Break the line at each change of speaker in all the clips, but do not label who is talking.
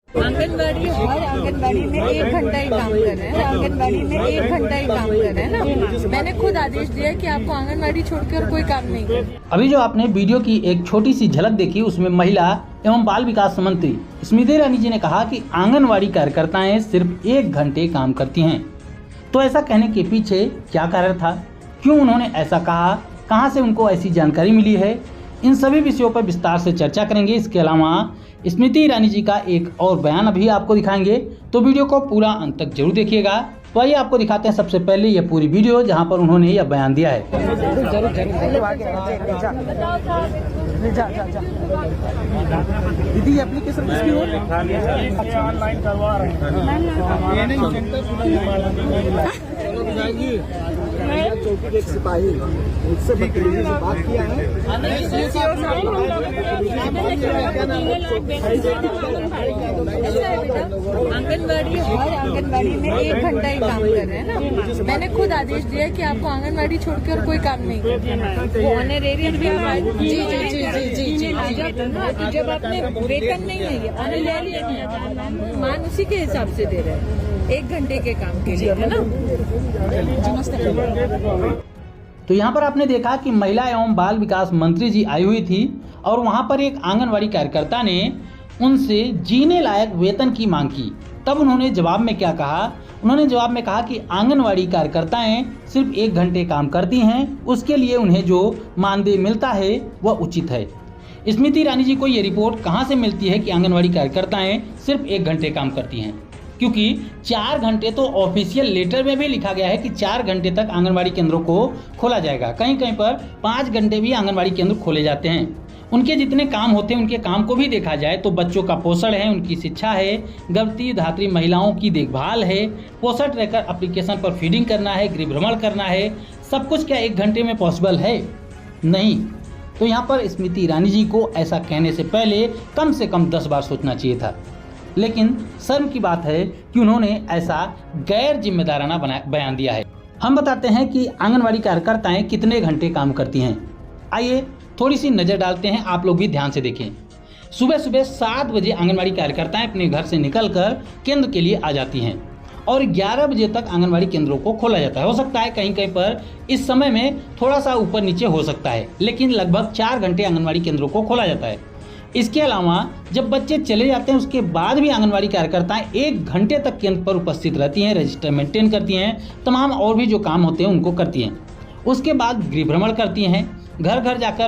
आंगनबाड़ी हर आंगनबाड़ी में 1 घंटा ही काम कर रहे हैं, आंगनबाड़ी में 1 घंटा ही काम कर रहे हैं ना। मैंने खुद आदेश दिया कि आपको आंगनबाड़ी छोड़कर कोई काम नहीं करना।
अभी जो आपने वीडियो की एक छोटी सी झलक देखी, उसमें महिला एवं बाल विकास मंत्री स्मृति ईरानी जी ने कहा कि आंगनबाड़ी कार्यकर्ताएं सिर्फ 1 घंटे काम करती हैं। तो ऐसा कहने के पीछे क्या कारण था, क्यों उन्होंने ऐसा कहा, कहां से उनको ऐसी जानकारी मिली है, इन सभी विषयों पर विस्तार से चर्चा करेंगे। इसके अलावा स्मृति ईरानी जी का एक और बयान अभी आपको दिखाएंगे, तो वीडियो को पूरा अंत तक जरूर देखिएगा। तो आइए आपको दिखाते हैं सबसे पहले ये पूरी वीडियो जहां पर उन्होंने यह बयान दिया है।
दीदी एप्लीकेशन किसकी हो? ऑनलाइन करवा रहे हैं। चौकी के सिपाही उससे बदतमीजी से बात किया है।
आंगनबाड़ी हर आंगनबाड़ी में 1 घंटा ही काम कर रहे हैं ना। मैंने खुद आदेश दिया कि आपको आंगनबाड़ी छोड़कर कोई काम नहीं करना। वो ऑनरेरियम भी जी जब आपने वेतन नहीं है ऑनरेरियम मान उसी के हिसाब से दे रहे हैं 1 घंटे के काम के लिए, है ना।
तो यहाँ पर आपने देखा कि महिला एवं बाल विकास मंत्री जी आई हुई थी और वहाँ पर एक आंगनवाड़ी कार्यकर्ता ने उनसे जीने लायक वेतन की मांग की। तब उन्होंने जवाब में क्या कहा, उन्होंने जवाब में कहा कि आंगनवाड़ी कार्यकर्ताएं सिर्फ 1 घंटे काम करती हैं, उसके लिए उन्हें जो मानदेय मिलता है वह उचित है। स्मृति ईरानी जी को ये रिपोर्ट कहाँ से मिलती है कि आंगनवाड़ी कार्यकर्ताएं सिर्फ 1 घंटे काम करती हैं, क्योंकि 4 घंटे तो ऑफिशियल लेटर में भी लिखा गया है कि 4 घंटे तक आंगनबाड़ी केंद्रों को खोला जाएगा। कहीं कहीं पर 5 घंटे भी आंगनबाड़ी केंद्र खोले जाते हैं। उनके जितने काम होते हैं उनके काम को भी देखा जाए तो बच्चों का पोषण है, उनकी शिक्षा है, गर्भवती धात्री महिलाओं की देखभाल है, पोषण ट्रैकर एप्लीकेशन पर फीडिंग करना है, गृह भ्रमण करना है, सब कुछ क्या 1 घंटे में पॉसिबल है? नहीं। तो यहाँ पर स्मृति ईरानी जी को ऐसा कहने से पहले कम से कम 10 बार सोचना चाहिए था। लेकिन शर्म की बात है कि उन्होंने ऐसा गैर जिम्मेदाराना बयान दिया है। हम बताते हैं कि आंगनवाड़ी कार्यकर्ताएं कितने घंटे काम करती हैं। आइए थोड़ी सी नज़र डालते हैं, आप लोग भी ध्यान से देखें। सुबह सुबह 7 बजे आंगनवाड़ी कार्यकर्ताएं अपने घर से निकलकर केंद्र के लिए आ जाती हैं और 11 बजे तक आंगनवाड़ी केंद्रों को खोला जाता है। हो सकता है कहीं कहीं पर इस समय में थोड़ा सा ऊपर नीचे हो सकता है, लेकिन लगभग 4 घंटे आंगनवाड़ी केंद्रों को खोला जाता है। इसके अलावा जब बच्चे चले जाते हैं उसके बाद भी आंगनवाड़ी कार्यकर्ताएं 1 घंटे तक केंद्र पर उपस्थित रहती हैं, रजिस्टर मेंटेन करती हैं, तमाम और भी जो काम होते हैं उनको करती हैं। उसके बाद गृह भ्रमण करती हैं, घर घर जाकर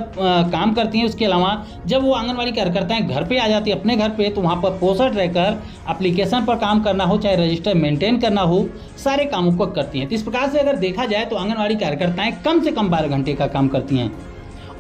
काम करती हैं। उसके अलावा जब वो आंगनवाड़ी कार्यकर्ताएं घर पे आ जाती है अपने घर पे, तो वहाँ पर पोषण ट्रैकर एप्लीकेशन पर काम करना हो, चाहे रजिस्टर मेंटेन करना हो, सारे कामों को करती हैं। तो इस प्रकार से अगर देखा जाए तो आंगनवाड़ी कार्यकर्ताएं कम से कम 12 घंटे का काम करती हैं।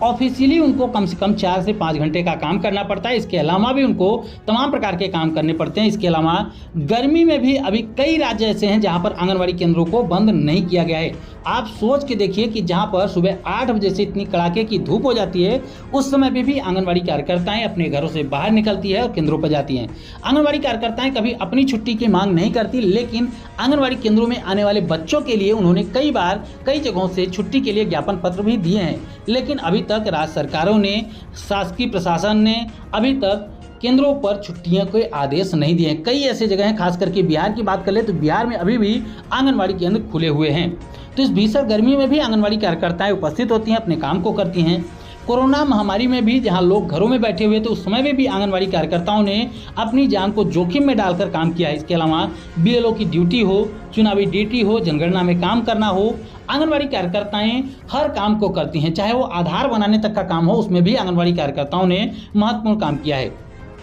ऑफिशियली उनको कम से कम 4 से 5 घंटे का काम करना पड़ता है। इसके अलावा भी उनको तमाम प्रकार के काम करने पड़ते हैं। इसके अलावा गर्मी में भी अभी कई राज्य ऐसे हैं जहां पर आंगनवाड़ी केंद्रों को बंद नहीं किया गया है। आप सोच के देखिए कि जहां पर सुबह 8 बजे से इतनी कड़ाके की धूप हो जाती है, उस समय पे भी आंगनवाड़ी कार्यकर्ताएं अपने घरों से बाहर निकलती है और केंद्रों पर जाती हैं। आंगनवाड़ी कार्यकर्ताएं कभी अपनी छुट्टी की मांग नहीं करती, लेकिन आंगनवाड़ी केंद्रों में आने वाले बच्चों के लिए उन्होंने कई बार कई जगहों से छुट्टी के लिए ज्ञापन पत्र भी दिए हैं। लेकिन अभी तक राज्य सरकारों ने, शासकीय प्रशासन ने अभी तक केंद्रों पर छुट्टियों के आदेश नहीं दिए हैं। कई ऐसे जगह हैं, खास करके बिहार की बात कर ले तो बिहार में अभी भी आंगनवाड़ी केंद्र खुले हुए हैं। तो इस भीषण गर्मी में भी आंगनवाड़ी कार्यकर्ताएं उपस्थित होती हैं, अपने काम को करती हैं। कोरोना महामारी में भी जहां लोग घरों में बैठे हुए थे उस समय में भी आंगनवाड़ी कार्यकर्ताओं ने अपनी जान को जोखिम में डालकर काम किया है। इसके अलावा बीएलओ की ड्यूटी हो, चुनावी ड्यूटी हो, जनगणना में काम करना हो, आंगनवाड़ी कार्यकर्ताएं हर काम को करती हैं। चाहे वो आधार बनाने तक का काम हो, उसमें भी आंगनवाड़ी कार्यकर्ताओं ने महत्वपूर्ण काम किया है।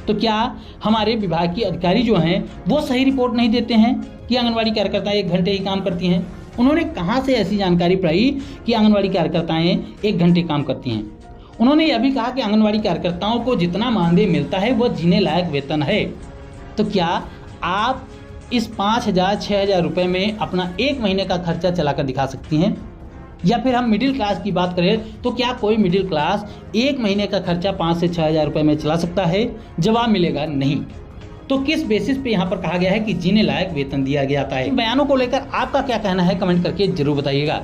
तो क्या हमारे विभाग की अधिकारी जो हैं वो सही रिपोर्ट नहीं देते हैं कि आंगनवाड़ी कार्यकर्ताएं 1 घंटे ही काम करती हैं? उन्होंने कहाँ से ऐसी जानकारी पाई कि आंगनवाड़ी कार्यकर्ताएं 1 घंटे काम करती हैं? उन्होंने यह भी कहा कि आंगनवाड़ी कार्यकर्ताओं को जितना मानदेय मिलता है वह जीने लायक वेतन है। तो क्या आप इस 5,000 6,000 रुपये में अपना 1 महीने का खर्चा चलाकर दिखा सकती हैं? या फिर हम मिडिल क्लास की बात करें तो क्या कोई मिडिल क्लास 1 महीने का खर्चा 5 से 6,000 रुपये में चला सकता है? जवाब मिलेगा नहीं। तो किस बेसिस पे यहाँ पर कहा गया है कि जीने लायक वेतन दिया जाता है? बयानों को लेकर आपका क्या कहना है, कमेंट करके जरूर बताइएगा।